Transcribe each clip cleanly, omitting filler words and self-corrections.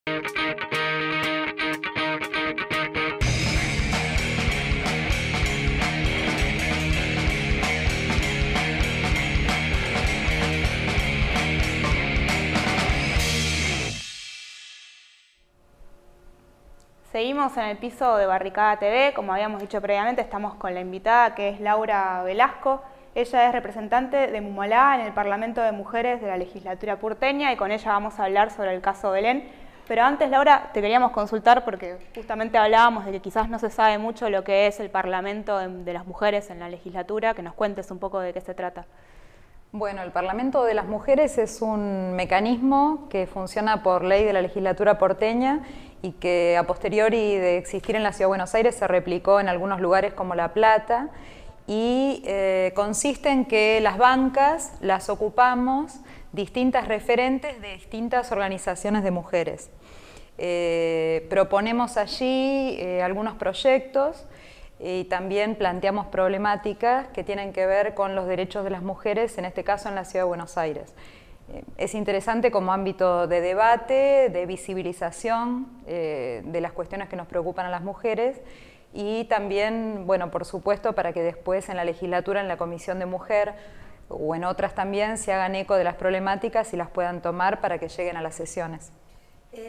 Seguimos en el piso de Barricada TV, como habíamos dicho previamente, estamos con la invitada que es Laura Velasco. Ella es representante de Mumolá en el Parlamento de Mujeres de la Legislatura porteña y con ella vamos a hablar sobre el caso Belén. Pero antes, Laura, te queríamos consultar porque justamente hablábamos de que quizás no se sabe mucho lo que es el Parlamento de las Mujeres en la legislatura, que nos cuentes un poco de qué se trata. Bueno, el Parlamento de las Mujeres es un mecanismo que funciona por ley de la legislatura porteña y que a posteriori de existir en la Ciudad de Buenos Aires se replicó en algunos lugares como La Plata y consiste en que las bancas las ocupamos distintas referentes de distintas organizaciones de mujeres. Proponemos allí algunos proyectos y también planteamos problemáticas que tienen que ver con los derechos de las mujeres, en este caso en la Ciudad de Buenos Aires. Es interesante como ámbito de debate, de visibilización de las cuestiones que nos preocupan a las mujeres y también, bueno, por supuesto, para que después en la legislatura, en la Comisión de Mujer o en otras también se hagan eco de las problemáticas y las puedan tomar para que lleguen a las sesiones.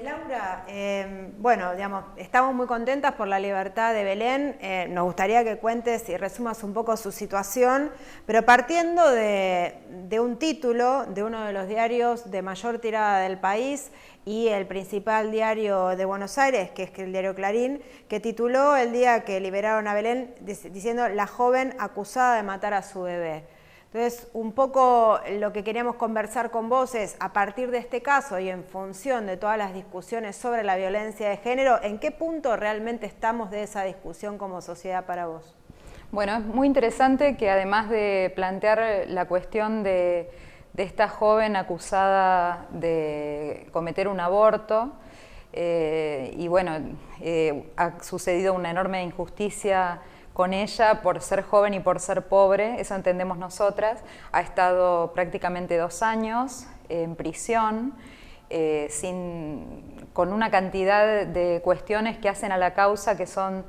Laura, bueno, digamos, estamos muy contentas por la libertad de Belén. Nos gustaría que cuentes y resumas un poco su situación, pero partiendo de un título de uno de los diarios de mayor tirada del país y el principal diario de Buenos Aires, que es el diario Clarín, que tituló el día que liberaron a Belén diciendo "La joven acusada de matar a su bebé". Entonces, un poco lo que queríamos conversar con vos es, a partir de este caso y en función de todas las discusiones sobre la violencia de género, ¿en qué punto realmente estamos de esa discusión como sociedad para vos? Bueno, es muy interesante que además de plantear la cuestión de esta joven acusada de cometer un aborto, y bueno, ha sucedido una enorme injusticia con ella por ser joven y por ser pobre, eso entendemos nosotras. Ha estado prácticamente 2 años en prisión, con una cantidad de cuestiones que hacen a la causa que son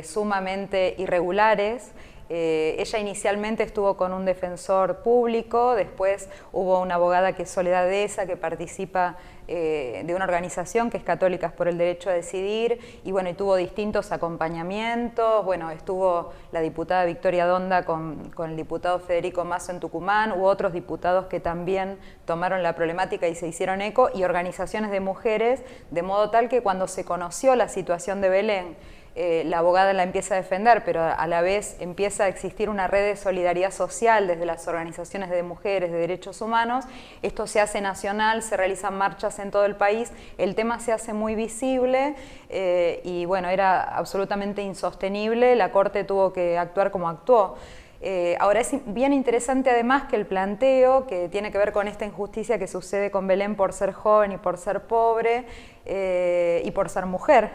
sumamente irregulares. Ella inicialmente estuvo con un defensor público, después hubo una abogada que es Soledad Deza, que participa de una organización que es Católicas por el Derecho a Decidir, y bueno, y tuvo distintos acompañamientos. Bueno, estuvo la diputada Victoria Donda con el diputado Federico Mazo en Tucumán, hubo otros diputados que también tomaron la problemática y se hicieron eco, y organizaciones de mujeres, de modo tal que cuando se conoció la situación de Belén, la abogada la empieza a defender, pero a la vez empieza a existir una red de solidaridad social desde las organizaciones de mujeres, de derechos humanos. Esto se hace nacional, se realizan marchas en todo el país, el tema se hace muy visible y bueno, era absolutamente insostenible, la Corte tuvo que actuar como actuó. Ahora es bien interesante además que el planteo que tiene que ver con esta injusticia que sucede con Belén por ser joven y por ser pobre y por ser mujer,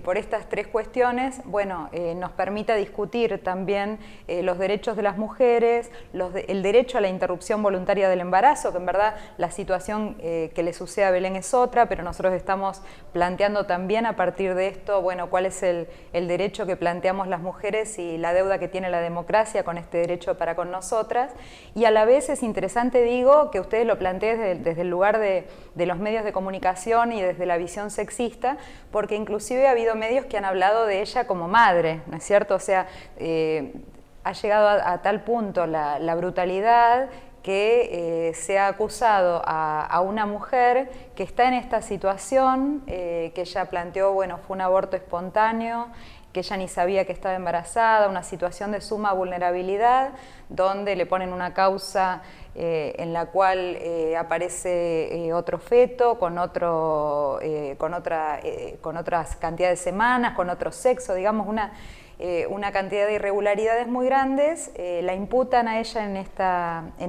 por estas 3 cuestiones, bueno, nos permite discutir también los derechos de las mujeres, el derecho a la interrupción voluntaria del embarazo, que en verdad la situación que le sucede a Belén es otra, pero nosotros estamos planteando también a partir de esto, bueno, cuál es el derecho que planteamos las mujeres y la deuda que tiene la democracia con este derecho para con nosotras. Y a la vez es interesante, digo, que ustedes lo planteen desde el lugar de los medios de comunicación y desde la visión sexista, porque inclusive ha habido medios que han hablado de ella como madre, ¿no es cierto? O sea, ha llegado a tal punto la brutalidad que se ha acusado a una mujer que está en esta situación, que ella planteó, bueno, fue un aborto espontáneo, que ella ni sabía que estaba embarazada, una situación de suma vulnerabilidad, donde le ponen una causa en la cual aparece otro feto con otras cantidades de semanas, con otro sexo, digamos una cantidad de irregularidades muy grandes, la imputan a ella en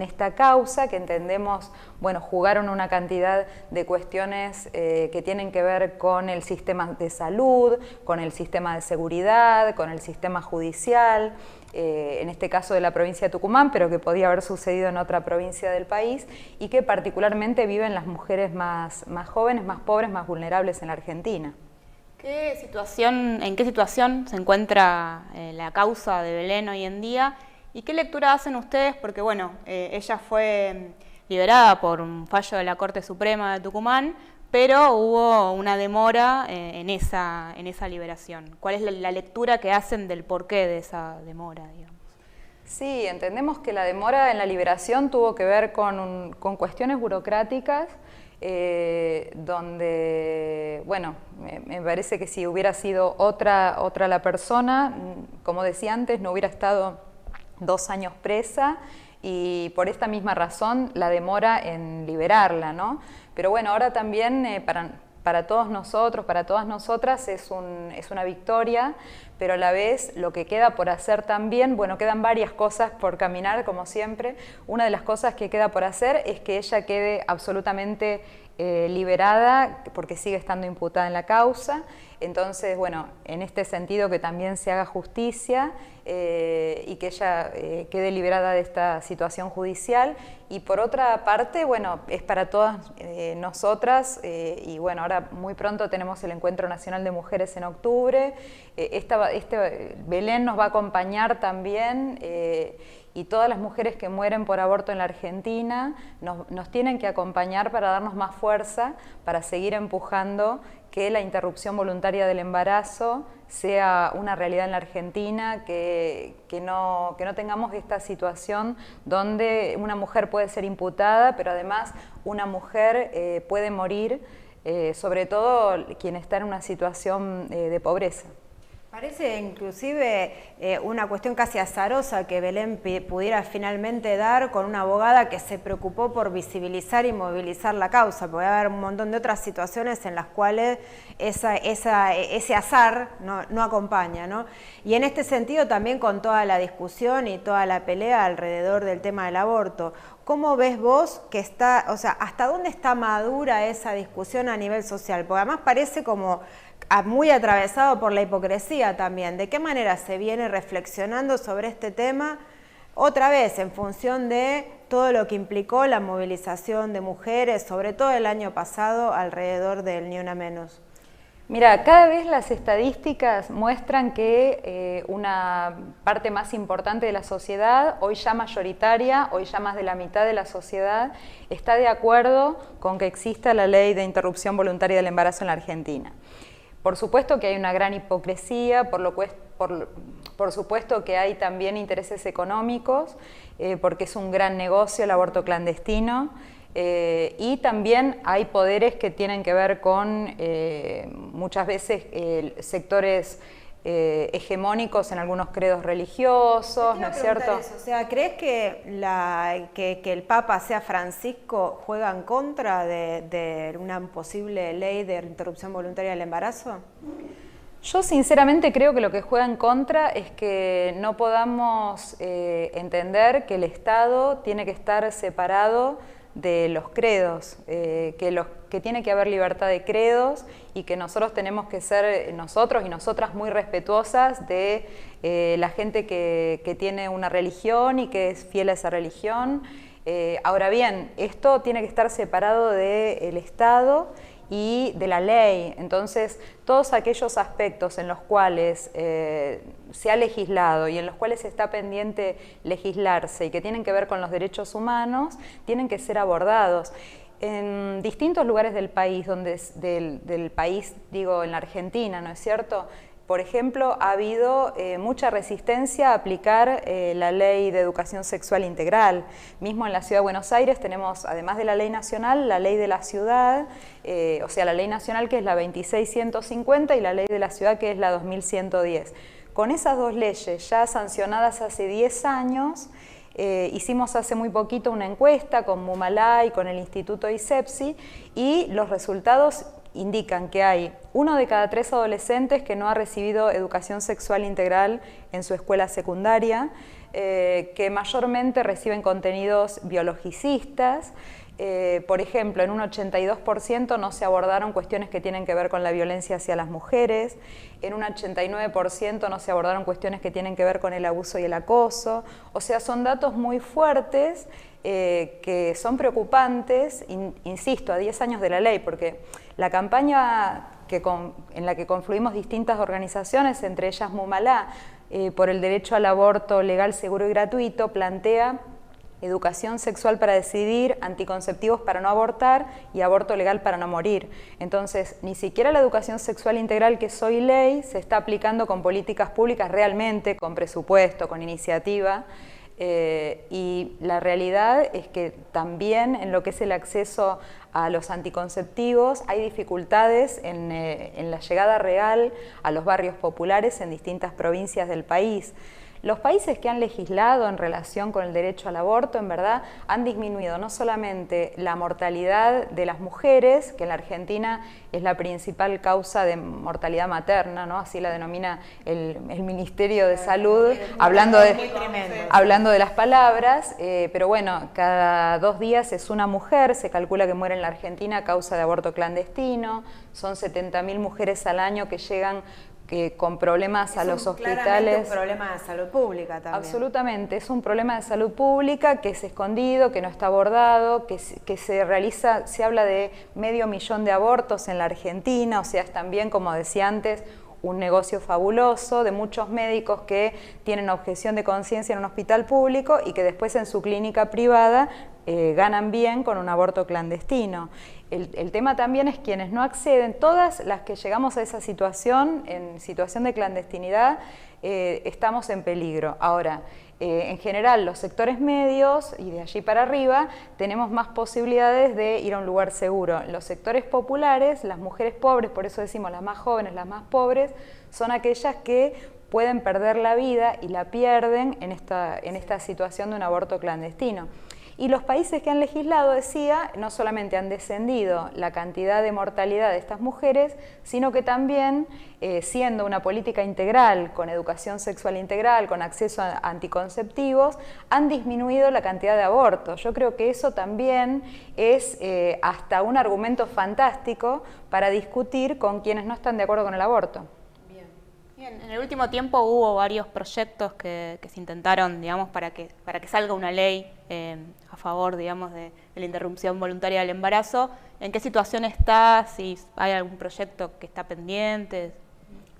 esta causa, que entendemos, bueno, jugaron una cantidad de cuestiones cuestiones que tienen que ver con el sistema de salud, con el sistema de seguridad, con el sistema judicial, en este caso de la provincia de Tucumán, pero que podía haber sucedido en otra provincia del país, y que particularmente viven las mujeres más jóvenes, más pobres, más vulnerables en la Argentina. ¿En qué situación se encuentra la causa de Belén hoy en día? ¿Y qué lectura hacen ustedes? Porque bueno, ella fue liberada por un fallo de la Corte Suprema de Tucumán, pero hubo una demora en esa liberación. ¿Cuál es la lectura que hacen del porqué de esa demora, digamos? Sí, entendemos que la demora en la liberación tuvo que ver con cuestiones burocráticas, donde, bueno, me parece que si hubiera sido otra la persona, como decía antes, no hubiera estado 2 años presa, y por esta misma razón la demora en liberarla, ¿no? Pero bueno, ahora también para todos nosotros, para todas nosotras es una victoria, pero a la vez lo que queda por hacer también, bueno, quedan varias cosas por caminar, como siempre. Una de las cosas que queda por hacer es que ella quede absolutamente liberada, porque sigue estando imputada en la causa. Entonces, bueno, en este sentido que también se haga justicia y que ella quede liberada de esta situación judicial. Y por otra parte, bueno, es para todas nosotras, y bueno, ahora muy pronto tenemos el Encuentro Nacional de Mujeres en octubre. Belén nos va a acompañar también, y todas las mujeres que mueren por aborto en la Argentina nos tienen que acompañar para darnos más fuerza, para seguir empujando que la interrupción voluntaria del embarazo sea una realidad en la Argentina, que no tengamos esta situación donde una mujer puede ser imputada, pero además una mujer puede morir, sobre todo quien está en una situación de pobreza. Parece inclusive una cuestión casi azarosa que Belén pudiera finalmente dar con una abogada que se preocupó por visibilizar y movilizar la causa, porque va a haber un montón de otras situaciones en las cuales ese azar no acompaña, ¿no? Y en este sentido también con toda la discusión y toda la pelea alrededor del tema del aborto, ¿cómo ves vos que está, o sea, hasta dónde está madura esa discusión a nivel social? Porque además parece como muy atravesado por la hipocresía también. ¿De qué manera se viene reflexionando sobre este tema? Otra vez, en función de todo lo que implicó la movilización de mujeres, sobre todo el año pasado, alrededor del Ni Una Menos. Mira, cada vez las estadísticas muestran que una parte más importante de la sociedad, hoy ya mayoritaria, hoy ya más de la mitad de la sociedad, está de acuerdo con que exista la ley de interrupción voluntaria del embarazo en la Argentina. Por supuesto que hay una gran hipocresía, por supuesto que hay también intereses económicos, porque es un gran negocio el aborto clandestino, y también hay poderes que tienen que ver con muchas veces sectores hegemónicos en algunos credos religiosos, ¿no es cierto? Eso. O sea, ¿crees que el Papa sea Francisco juega en contra de una posible ley de interrupción voluntaria del embarazo? Yo sinceramente creo que lo que juega en contra es que no podamos entender que el Estado tiene que estar separado de los credos, que tiene que haber libertad de credos y que nosotros tenemos que ser, nosotros y nosotras, muy respetuosas de la gente que tiene una religión y que es fiel a esa religión. Ahora bien, esto tiene que estar separado del Estado y de la ley. Entonces, todos aquellos aspectos en los cuales se ha legislado y en los cuales está pendiente legislarse y que tienen que ver con los derechos humanos, tienen que ser abordados. En distintos lugares del país, del país, digo, en la Argentina, ¿no es cierto?, por ejemplo, ha habido mucha resistencia a aplicar la ley de educación sexual integral. Mismo en la Ciudad de Buenos Aires tenemos, además de la ley nacional, la ley de la ciudad, o sea, la ley nacional que es la 2650 y la ley de la ciudad que es la 2110. Con esas dos leyes ya sancionadas hace 10 años, hicimos hace muy poquito una encuesta con Mumalá y con el Instituto ISEPSI y los resultados indican que hay 1 de cada 3 adolescentes que no ha recibido educación sexual integral en su escuela secundaria, que mayormente reciben contenidos biologicistas, Por ejemplo, en un 82% no se abordaron cuestiones que tienen que ver con la violencia hacia las mujeres, en un 89% no se abordaron cuestiones que tienen que ver con el abuso y el acoso. O sea, son datos muy fuertes que son preocupantes, insisto, a 10 años de la ley, porque la campaña en la que confluimos distintas organizaciones, entre ellas Mumalá, por el derecho al aborto legal, seguro y gratuito, plantea educación sexual para decidir, anticonceptivos para no abortar y aborto legal para no morir. Entonces, ni siquiera la educación sexual integral, que es hoy ley, se está aplicando con políticas públicas realmente, con presupuesto, con iniciativa. Y la realidad es que también en lo que es el acceso a los anticonceptivos hay dificultades en la llegada real a los barrios populares en distintas provincias del país. Los países que han legislado en relación con el derecho al aborto, en verdad, han disminuido no solamente la mortalidad de las mujeres, que en la Argentina es la principal causa de mortalidad materna, ¿no? Así la denomina el Ministerio de Salud, hablando de las palabras, pero bueno, cada 2 días es una mujer, se calcula que muere en la Argentina a causa de aborto clandestino, son 70.000 mujeres al año que llegan con problemas a los hospitales. Es un problema de salud pública también. Absolutamente, es un problema de salud pública que es escondido, que no está abordado, que se habla de 500.000 de abortos en la Argentina, o sea, es también, como decía antes, un negocio fabuloso de muchos médicos que tienen objeción de conciencia en un hospital público y que después en su clínica privada ganan bien con un aborto clandestino. El tema también es quienes no acceden, todas las que llegamos a esa situación, en situación de clandestinidad, estamos en peligro. Ahora, en general, los sectores medios y de allí para arriba tenemos más posibilidades de ir a un lugar seguro. Los sectores populares, las mujeres pobres, por eso decimos las más jóvenes, las más pobres, son aquellas que pueden perder la vida y la pierden en esta situación de un aborto clandestino. Y los países que han legislado, decía, no solamente han descendido la cantidad de mortalidad de estas mujeres, sino que también, siendo una política integral, con educación sexual integral, con acceso a anticonceptivos, han disminuido la cantidad de abortos. Yo creo que eso también es hasta un argumento fantástico para discutir con quienes no están de acuerdo con el aborto. Bien, en el último tiempo hubo varios proyectos que se intentaron, digamos, para que salga una ley a favor, digamos, de la interrupción voluntaria del embarazo. ¿En qué situación está? Si hay algún proyecto que está pendiente.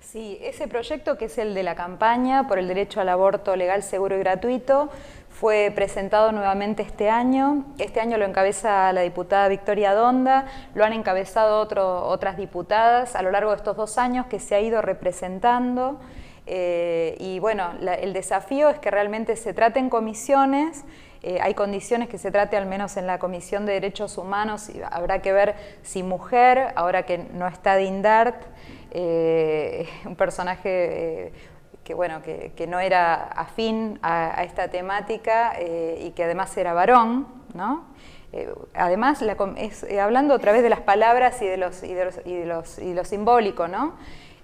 Sí, ese proyecto, que es el de la campaña por el derecho al aborto legal, seguro y gratuito, fue presentado nuevamente este año. Este año lo encabeza la diputada Victoria Donda, lo han encabezado otras diputadas a lo largo de estos 2 años que se ha ido representando. Y bueno, el desafío es que realmente se trate en comisiones. Hay condiciones que se trate al menos en la Comisión de Derechos Humanos, y habrá que ver si mujer, ahora que no está Dindart, un personaje que no era afín a esta temática y que además era varón, ¿no? Además, hablando otra vez de las palabras y de lo simbólico, ¿no?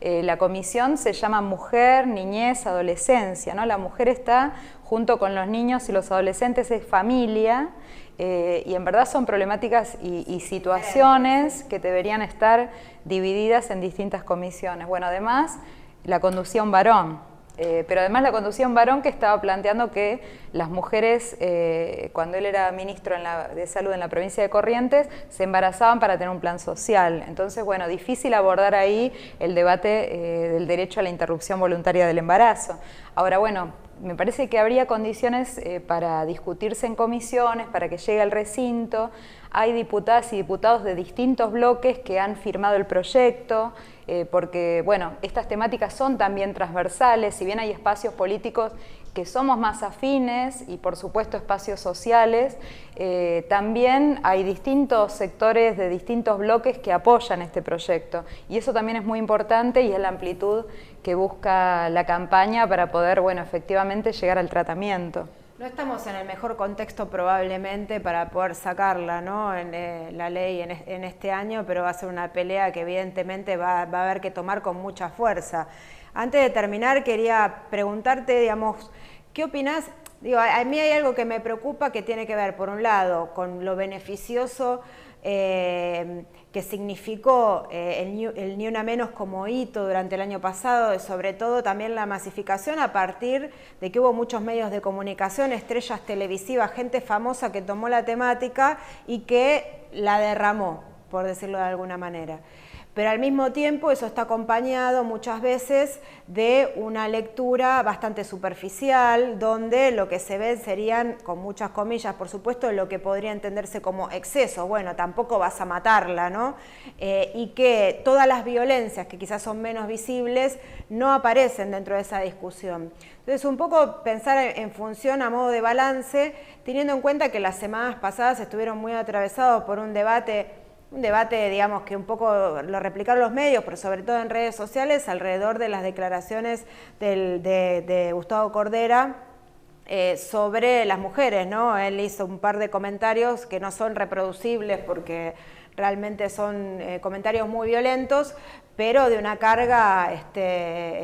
La comisión se llama Mujer, Niñez, Adolescencia, ¿no? La mujer está junto con los niños y los adolescentes, es familia, y en verdad son problemáticas y situaciones que deberían estar divididas en distintas comisiones. Bueno, además la conducía un varón, pero además la conducía un varón que estaba planteando que las mujeres, cuando él era ministro de Salud en la provincia de Corrientes, se embarazaban para tener un plan social. Entonces, bueno, difícil abordar ahí el debate del derecho a la interrupción voluntaria del embarazo. Ahora, bueno, me parece que habría condiciones para discutirse en comisiones, para que llegue al recinto. Hay diputadas y diputados de distintos bloques que han firmado el proyecto, porque, bueno, estas temáticas son también transversales, si bien hay espacios políticos que somos más afines y, por supuesto, espacios sociales, también hay distintos sectores de distintos bloques que apoyan este proyecto. Y eso también es muy importante y es la amplitud que busca la campaña para poder, bueno, efectivamente llegar al tratamiento. No estamos en el mejor contexto probablemente para poder sacarla, ¿no? La ley en este año, pero va a ser una pelea que evidentemente va a haber que tomar con mucha fuerza. Antes de terminar, quería preguntarte, digamos, ¿qué opinás? Digo, a mí hay algo que me preocupa que tiene que ver, por un lado, con lo beneficioso que significó el Ni Una Menos como hito durante el año pasado, y sobre todo también la masificación a partir de que hubo muchos medios de comunicación, estrellas televisivas, gente famosa que tomó la temática y que la derramó, por decirlo de alguna manera. Pero al mismo tiempo eso está acompañado muchas veces de una lectura bastante superficial, donde lo que se ve serían, con muchas comillas por supuesto, lo que podría entenderse como exceso. Bueno, tampoco vas a matarla, ¿no? Y que todas las violencias que quizás son menos visibles no aparecen dentro de esa discusión. Entonces, un poco pensar en función a modo de balance, teniendo en cuenta que las semanas pasadas estuvieron muy atravesados por un debate, digamos, que un poco lo replicaron los medios, pero sobre todo en redes sociales, alrededor de las declaraciones de Gustavo Cordera sobre las mujeres, ¿no? Él hizo un par de comentarios que no son reproducibles porque realmente son comentarios muy violentos, pero de una carga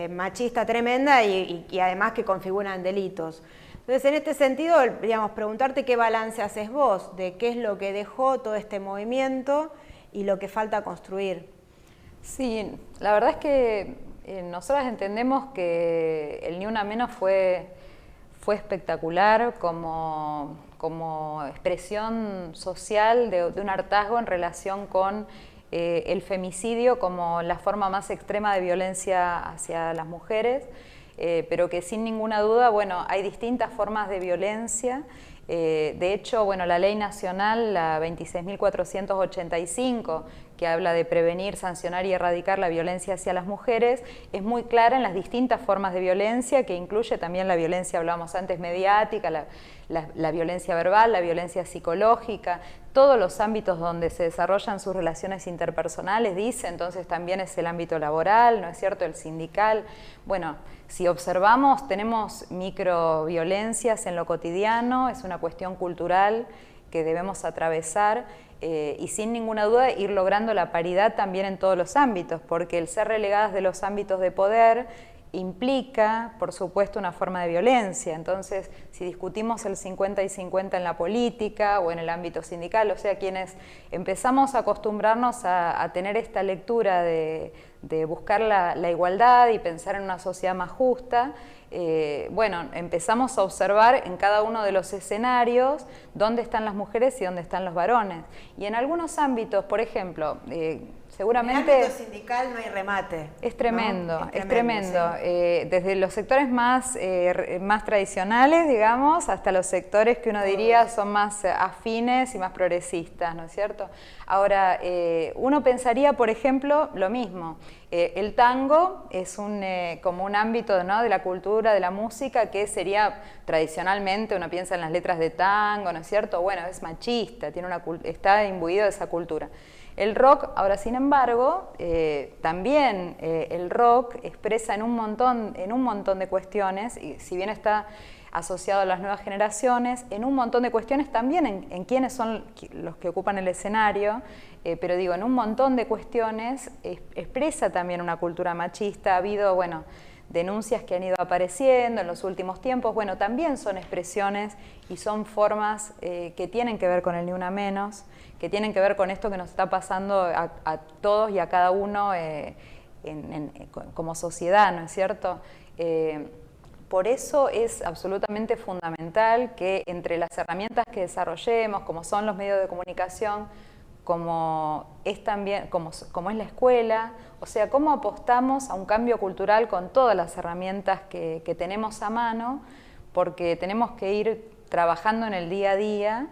machista tremenda y además que configuran delitos. Entonces, en este sentido, digamos, preguntarte qué balance haces vos de qué es lo que dejó todo este movimiento y lo que falta construir. Sí, la verdad es que nosotras entendemos que el Ni Una Menos fue espectacular como expresión social de un hartazgo en relación con el femicidio como la forma más extrema de violencia hacia las mujeres. Pero que sin ninguna duda, bueno, hay distintas formas de violencia. De hecho, bueno, la ley nacional, la 26.485, que habla de prevenir, sancionar y erradicar la violencia hacia las mujeres, es muy clara en las distintas formas de violencia, que incluye también la violencia, hablábamos antes, mediática, la violencia verbal, la violencia psicológica, todos los ámbitos donde se desarrollan sus relaciones interpersonales, dice, entonces también es el ámbito laboral, ¿no es cierto?, el sindical. Bueno, si observamos, tenemos microviolencias en lo cotidiano, es una cuestión cultural que debemos atravesar y sin ninguna duda ir logrando la paridad también en todos los ámbitos, porque el ser relegadas de los ámbitos de poder implica, por supuesto, una forma de violencia. Entonces, si discutimos el 50 y 50 en la política o en el ámbito sindical, o sea, quienes empezamos a acostumbrarnos a tener esta lectura de buscar la igualdad y pensar en una sociedad más justa, bueno, empezamos a observar en cada uno de los escenarios dónde están las mujeres y dónde están los varones. Y en algunos ámbitos, por ejemplo, seguramente... En el ámbito sindical no hay remate. Es tremendo, ¿no? es tremendo. Sí. Desde los sectores más tradicionales, digamos, hasta los sectores que uno diría son más afines y más progresistas, ¿no es cierto? Ahora, uno pensaría, por ejemplo, lo mismo. El tango es como un ámbito, ¿no?, de la cultura, de la música, que sería tradicionalmente, uno piensa en las letras de tango, ¿no es cierto? Bueno, es machista, está imbuido de esa cultura. El rock, ahora sin embargo, también el rock expresa en un montón de cuestiones, y si bien está asociado a las nuevas generaciones, en un montón de cuestiones también en quiénes son los que ocupan el escenario, pero digo, en un montón de cuestiones expresa también una cultura machista. Ha habido, bueno, denuncias que han ido apareciendo en los últimos tiempos, bueno, también son expresiones y son formas que tienen que ver con el Ni Una Menos, que tienen que ver con esto que nos está pasando a todos y a cada uno como sociedad, ¿no es cierto? Por eso es absolutamente fundamental que entre las herramientas que desarrollemos, como son los medios de comunicación, como es la escuela, o sea, cómo apostamos a un cambio cultural con todas las herramientas que tenemos a mano, porque tenemos que ir trabajando en el día a día,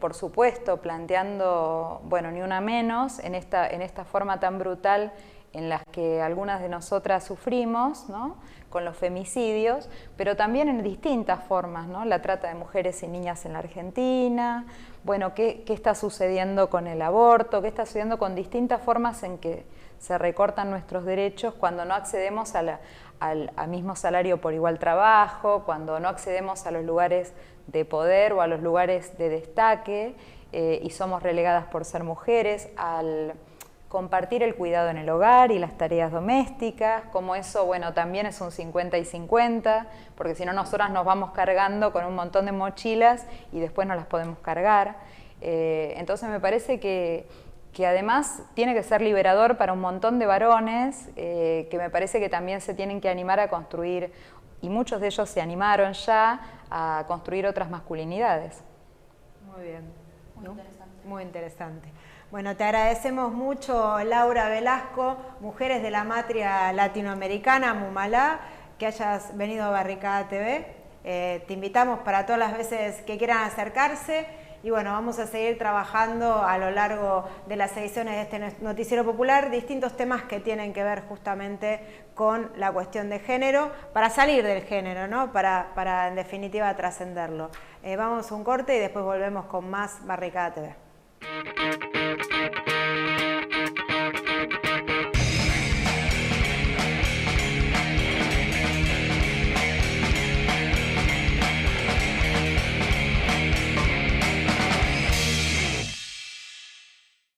por supuesto, planteando, bueno, Ni Una Menos en esta forma tan brutal en las que algunas de nosotras sufrimos, ¿no?, con los femicidios, pero también en distintas formas, ¿no?, la trata de mujeres y niñas en la Argentina, bueno, qué está sucediendo con el aborto, qué está sucediendo con distintas formas en que se recortan nuestros derechos cuando no accedemos al mismo salario por igual trabajo, cuando no accedemos a los lugares de poder o a los lugares de destaque y somos relegadas por ser mujeres, compartir el cuidado en el hogar y las tareas domésticas, como eso, bueno, también es un 50 y 50, porque si no nosotras nos vamos cargando con un montón de mochilas y después no las podemos cargar. Entonces me parece que además tiene que ser liberador para un montón de varones, que me parece que también se tienen que animar a construir, y muchos de ellos se animaron ya a construir otras masculinidades. Muy bien. Muy interesante. Muy interesante. Bueno, te agradecemos mucho, Laura Velasco, Mujeres de la Matria Latinoamericana, Mumalá, que hayas venido a Barricada TV. Te invitamos para todas las veces que quieran acercarse y bueno, vamos a seguir trabajando a lo largo de las ediciones de este Noticiero Popular distintos temas que tienen que ver justamente con la cuestión de género, para salir del género, ¿no? Para en definitiva trascenderlo. Vamos a un corte y después volvemos con más Barricada TV.